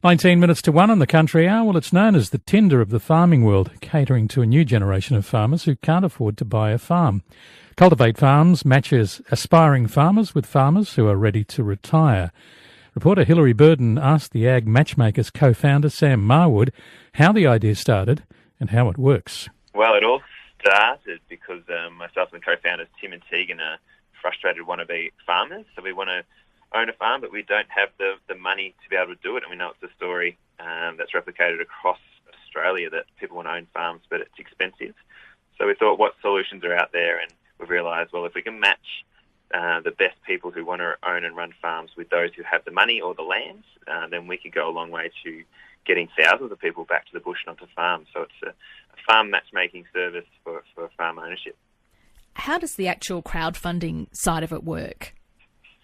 19 minutes to 1 on the Country Hour. Well, it's known as the Tinder of the farming world, catering to a new generation of farmers who can't afford to buy a farm. Cultivate Farms matches aspiring farmers with farmers who are ready to retire. Reporter Hilary Burden asked the Ag Matchmakers co-founder Sam Marwood how the idea started and how it works. Well, it all started because myself and co-founders Tim and Tegan are frustrated wannabe farmers. So we want to own a farm, but we don't have the money to be able to do it. And we know it's a story that's replicated across Australia, that people want to own farms, but it's expensive. So we thought, what solutions are out there? And we've realised, well, if we can match the best people who want to own and run farms with those who have the money or the land, then we could go a long way to getting thousands of people back to the bush and onto farms. So it's a farm matchmaking service for farm ownership. How does the actual crowdfunding side of it work?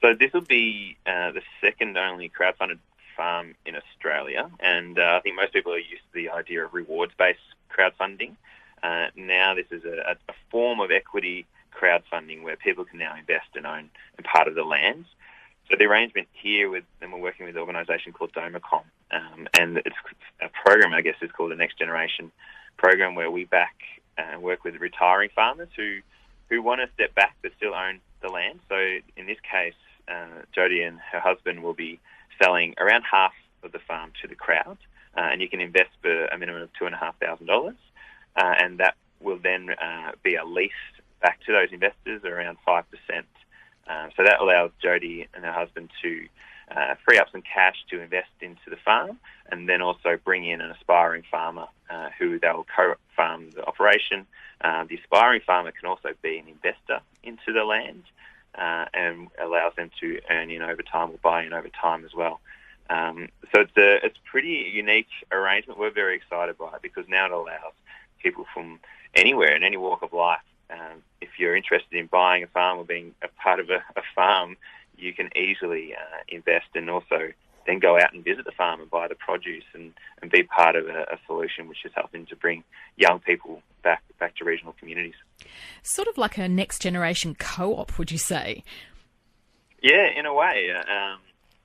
So this will be the second only crowdfunded farm in Australia, and I think most people are used to the idea of rewards-based crowdfunding. Now this is a form of equity crowdfunding where people can now invest and own in part of the land. So the arrangement here and we're working with an organisation called Domacom, and it's a program, I guess, is called the Next Generation program, where we back and work with retiring farmers who want to step back but still own the land. So in this case, Jodie and her husband will be selling around half of the farm to the crowd, and you can invest for a minimum of $2,500, and that will then be a lease back to those investors around 5%. So that allows Jodie and her husband to free up some cash to invest into the farm, and then also bring in an aspiring farmer who they'll co-farm the operation. The aspiring farmer can also be an investor into the land, and allows them to earn in over time or buy in over time as well. So it's a pretty unique arrangement. We're very excited by it because now it allows people from anywhere in any walk of life. If you're interested in buying a farm or being a part of a farm, you can easily invest and also then go out and visit the farm and buy the produce and be part of a solution which is helping to bring young people back to regional communities. Sort of like a next generation co-op, would you say? Yeah, in a way.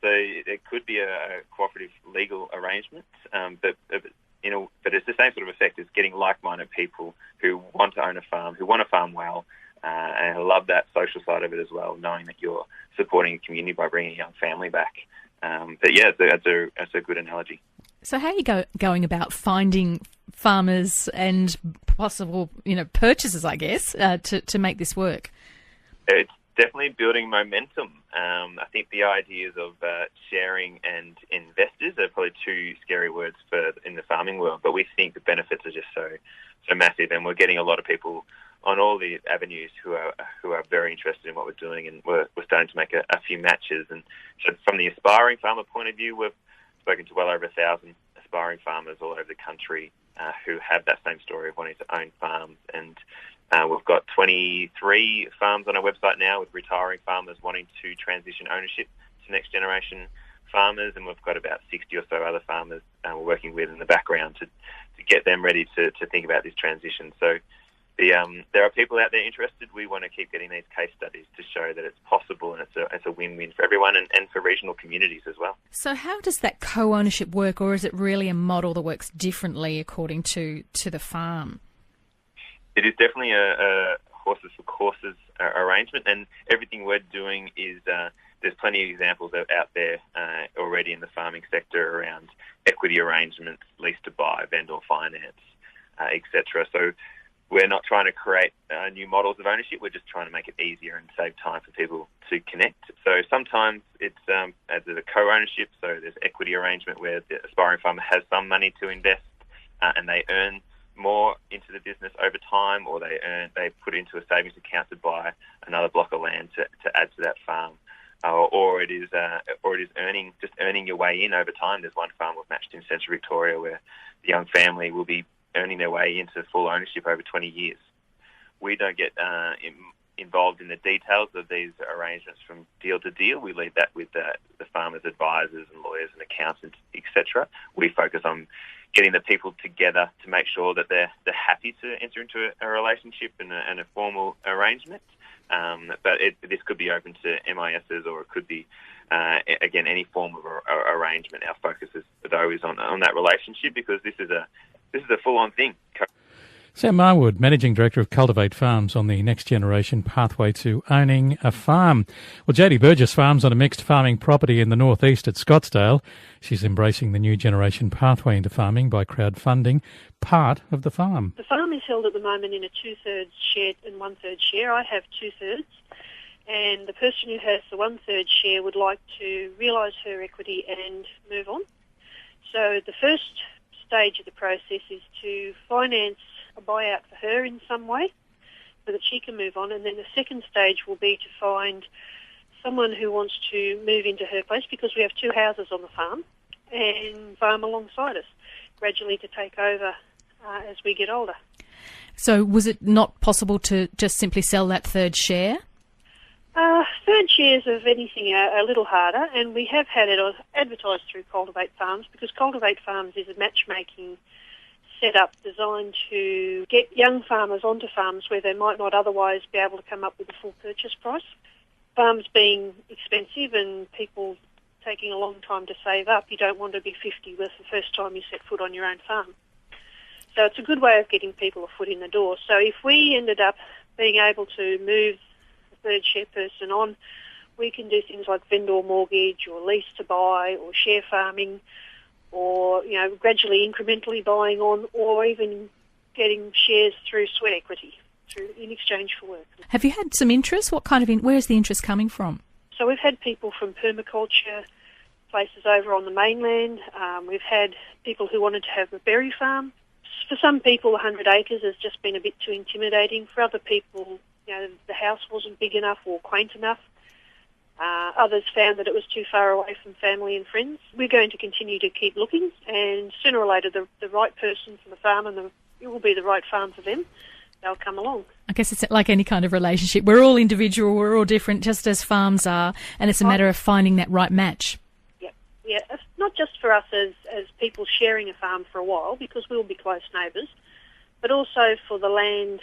So it could be a cooperative legal arrangement, but it's the same sort of effect as getting like-minded people who want to own a farm, who want to farm well, and I love that social side of it as well, knowing that you're supporting a community by bringing a young family back. But yeah, that's a good analogy. So how are you going about finding farmers and possible, purchasers, I guess, to make this work? It's definitely building momentum. I think the ideas of sharing and investors are probably two scary words in the farming world, but we think the benefits are just so massive, and we're getting a lot of people on all the avenues who are very interested in what we're doing, and we're starting to make a few matches. And so from the aspiring farmer point of view, we've spoken to well over 1,000 aspiring farmers all over the country who have that same story of wanting to own farms. And we've got 23 farms on our website now with retiring farmers wanting to transition ownership to next generation farmers, and we've got about 60 or so other farmers we're working with in the background to get them ready to think about this transition. So there are people out there interested. We want to keep getting these case studies to show that it's possible, and it's a win-win for everyone and for regional communities as well. So how does that co-ownership work, or is it really a model that works differently according to the farm? It is definitely a horses for courses arrangement, and everything we're doing is there's plenty of examples out there already in the farming sector around equity arrangements, lease to buy, vendor finance, etc. So we're not trying to create new models of ownership. We're just trying to make it easier and save time for people to connect. So sometimes it's as a co-ownership, so there's equity arrangement where the aspiring farmer has some money to invest and they earn more into the business over time, or they put into a savings account to buy another block of land to add to that farm, or it is earning your way in over time. There's one farm we've matched in Central Victoria where the young family will be earning their way into full ownership over 20 years. We don't get involved in the details of these arrangements from deal to deal. We leave that with the farmers' advisors and lawyers and accountants, etc. We focus on getting the people together to make sure that they're happy to enter into a relationship and a formal arrangement. But this could be open to MISs, or it could be, again, any form of arrangement. Our focus is on that relationship, because this is a full-on thing. Sam Marwood, Managing Director of Cultivate Farms, on the next generation pathway to owning a farm. Well, Jodie Burgess farms on a mixed farming property in the northeast at Scottsdale. She's embracing the new generation pathway into farming by crowdfunding part of the farm. The farm is held at the moment in a 2/3 share and 1/3 share. I have 2/3, and the person who has the 1/3 share would like to realise her equity and move on. So the first stage of the process is to finance a buyout for her in some way so that she can move on, and then the second stage will be to find someone who wants to move into her place, because we have 2 houses on the farm, and farm alongside us, gradually to take over as we get older. So was it not possible to just simply sell that 3rd share? 3rd shares of anything are a little harder, and we have had it advertised through Cultivate Farms, because Cultivate Farms is a matchmaking set up designed to get young farmers onto farms where they might not otherwise be able to come up with a full purchase price. Farms being expensive and people taking a long time to save up, you don't want to be 50 with the first time you set foot on your own farm. So it's a good way of getting people a foot in the door. So if we ended up being able to move the 3rd share person on, we can do things like vendor mortgage or lease to buy or share farming, or gradually incrementally buying on, or even getting shares through sweat equity in exchange for work. Have you had some interest? Where is the interest coming from? So we've had people from permaculture places over on the mainland. We've had people who wanted to have a berry farm. For some people, 100 acres has just been a bit too intimidating. For other people, the house wasn't big enough or quaint enough. Others found that it was too far away from family and friends. We're going to continue to keep looking, and sooner or later the right person for the farm, and it will be the right farm for them, they'll come along. I guess it's like any kind of relationship. We're all individual, we're all different, just as farms are, and it's a matter of finding that right match. Yeah, it's not just for us as people sharing a farm for a while, because we'll be close neighbours, but also for the land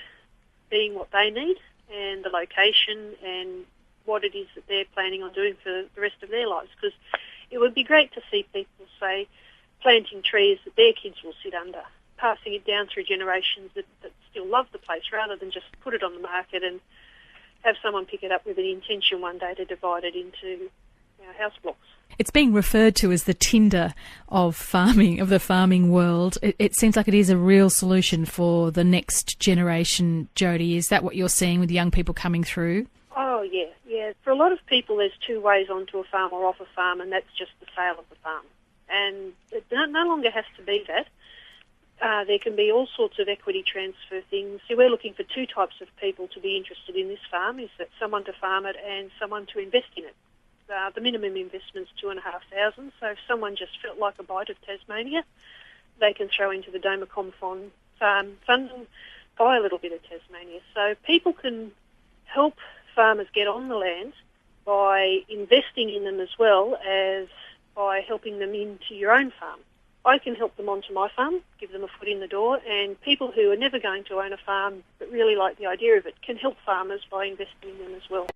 being what they need, and the location, and what it is that they're planning on doing for the rest of their lives. Because it would be great to see people, say, planting trees that their kids will sit under, passing it down through generations that still love the place, rather than just put it on the market and have someone pick it up with an intention one day to divide it into house blocks. It's being referred to as the Tinder of farming, of the farming world. It seems like it is a real solution for the next generation, Jodie. Is that what you're seeing with young people coming through? Oh, yeah. For a lot of people, there's 2 ways onto a farm or off a farm, and that's just the sale of the farm. And it no longer has to be that. There can be all sorts of equity transfer things. So we're looking for 2 types of people to be interested in this farm, is that someone to farm it and someone to invest in it. The minimum investment's $2,500, so if someone just felt like a bite of Tasmania, they can throw into the Domacom Fund and buy a little bit of Tasmania. So people can help farmers get on the land by investing in them, as well as by helping them into your own farm. I can help them onto my farm, give them a foot in the door, and people who are never going to own a farm but really like the idea of it can help farmers by investing in them as well.